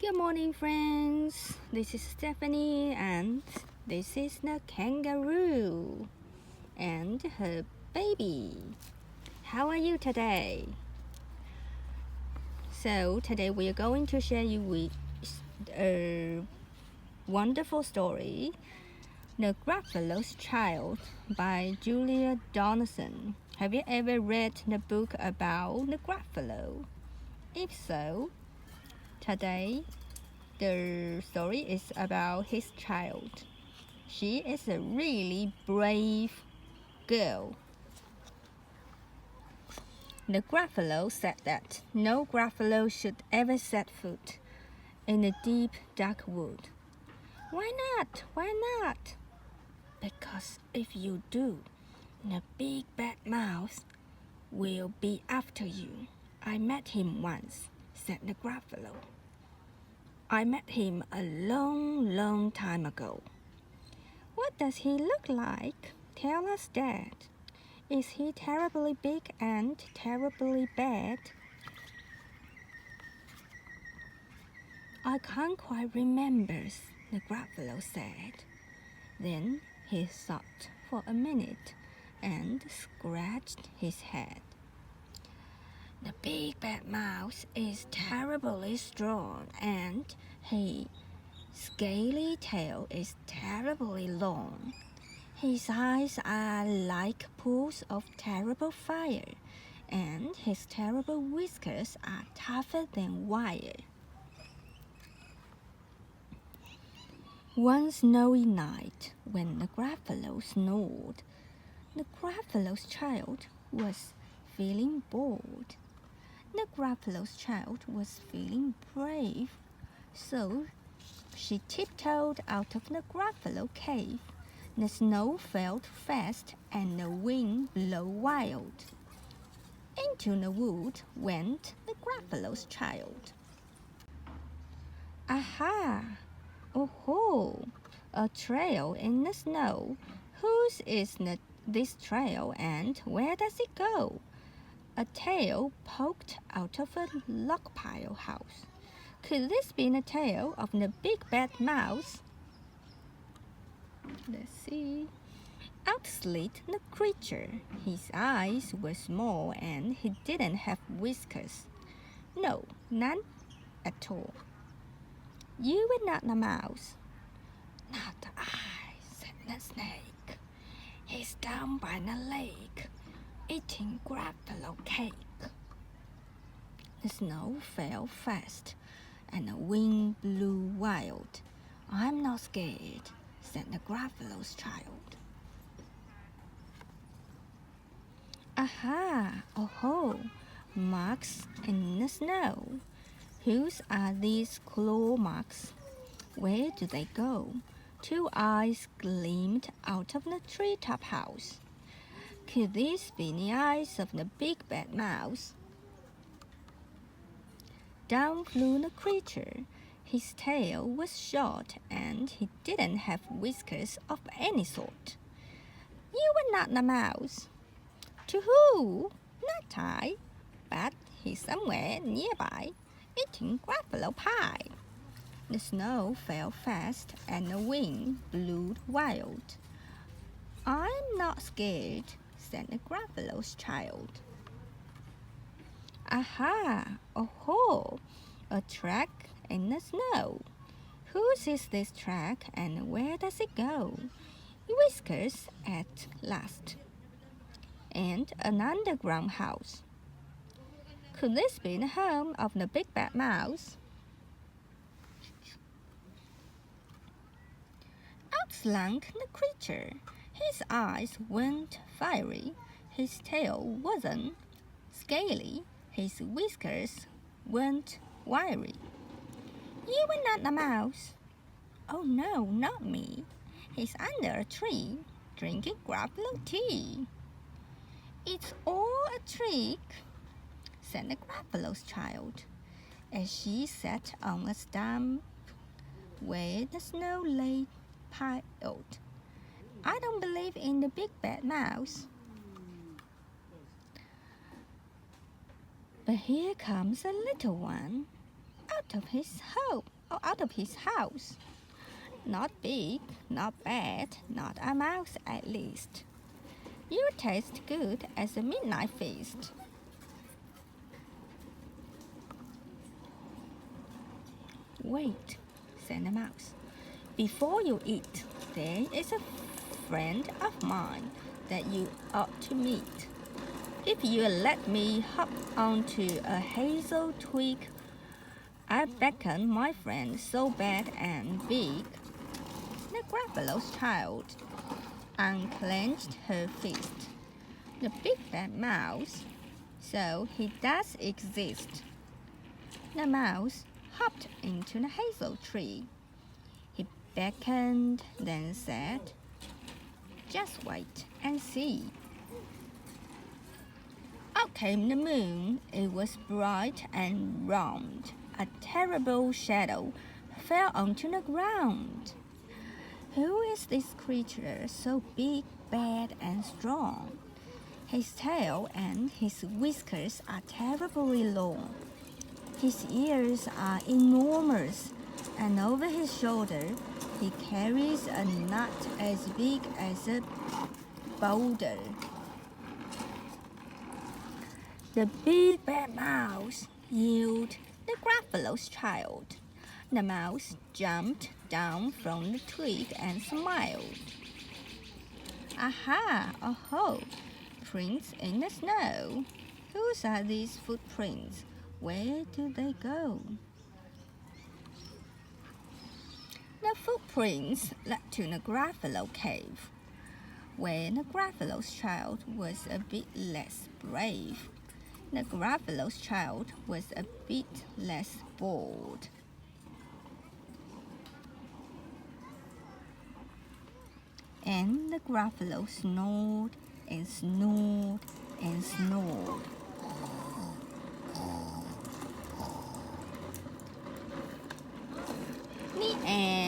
Good morning, friends. This is Stephanie, and this is the kangaroo and her baby. How are you today? So today we are going to share you with a wonderful story, The Gruffalo's Child by Julia Donaldson. Have you ever read the book about the Gruffalo? If so, today the story is about his child. She is a really brave girl. The Gruffalo said that no Gruffalo should ever set foot in the deep, dark wood. Why not? Why not? Because if you do, the big bad mouse will be after you. I met him once, said the Gruffalo. I met him a long, long time ago. What does he look like? Tell us, Dad. Is he terribly big and terribly bad? I can't quite remember, the Gruffalo said. Then he thought for a minute and scratched his head. The big bad mouse is terribly strong, and his scaly tail is terribly long. His eyes are like pools of terrible fire, and his terrible whiskers are tougher than wire. One snowy night, when the Gruffalo snored, the Gruffalo's child was feeling bored. The Gruffalo's child was feeling brave, so she tiptoed out of the Gruffalo cave. The snow fell fast and the wind blew wild. Into the wood went the Gruffalo's child. Aha! Oh-ho! A trail in the snow. Whose is this trail and where does it go? A tail poked out of a log pile house. Could this be the tail of the big bad mouse? Let's see. Out slid the creature. His eyes were small and he didn't have whiskers. No, none at all. You were not a mouse. Not I, said the snake. He's down by the lake, eating Gruffalo cake. The snow fell fast and the wind blew wild. I'm not scared, said the Gruffalo's child. Aha! Oh-ho! Marks in the snow. Whose are these claw marks? Where do they go? Two eyes gleamed out of the treetop house. Could these be the eyes of the big bad mouse? Down flew the creature. His tail was short and he didn't have whiskers of any sort. You were not a mouse. To who? Not I, but he's somewhere nearby, eating Gruffalo pie. The snow fell fast and the wind blew wild. I'm not scared, said the Gruffalo's child. Aha! Oh-ho! A track in the snow. Whose is this track and where does it go? Whiskers at last. And an underground house. Could this be the home of the big bad mouse? Out slunk the creature. His eyes weren't fiery, his tail wasn't scaly, his whiskers weren't wiry. You were not a mouse. Oh no, not me. He's under a tree, drinking Gruffalo tea. It's all a trick, said the Gruffalo's child, as she sat on a stump where the snow lay piled. I don't believe in the big bad mouse. But here comes a little one. Out out of his house. Not big, not bad, not a mouse at least. You taste good as a midnight feast. Wait, said the mouse. Before you eat, there is a friend of mine that you ought to meet. If you let me hop onto a hazel twig, I beckon my friend so bad and big. The Gruffalo's child unclenched her fist. The big bad mouse, so he does exist. The mouse hopped into the hazel tree. He beckoned, then said, "Just wait and see." Out came the moon. It was bright and round. A terrible shadow fell onto the ground. Who is this creature so big, bad, and strong? His tail and his whiskers are terribly long. His ears are enormous, and over his shoulder he carries a nut as big as a boulder. The big bad mouse yelled, "The Gruffalo's child." The mouse jumped down from the twig and smiled. "Aha! Oh-ho! Prints in the snow. Whose are these footprints? Where do they go?" The footprints led to the Gruffalo cave, where the Gruffalo's child was a bit less brave. The Gruffalo's child was a bit less bold. And the Gruffalo snored and snored and snored. The end.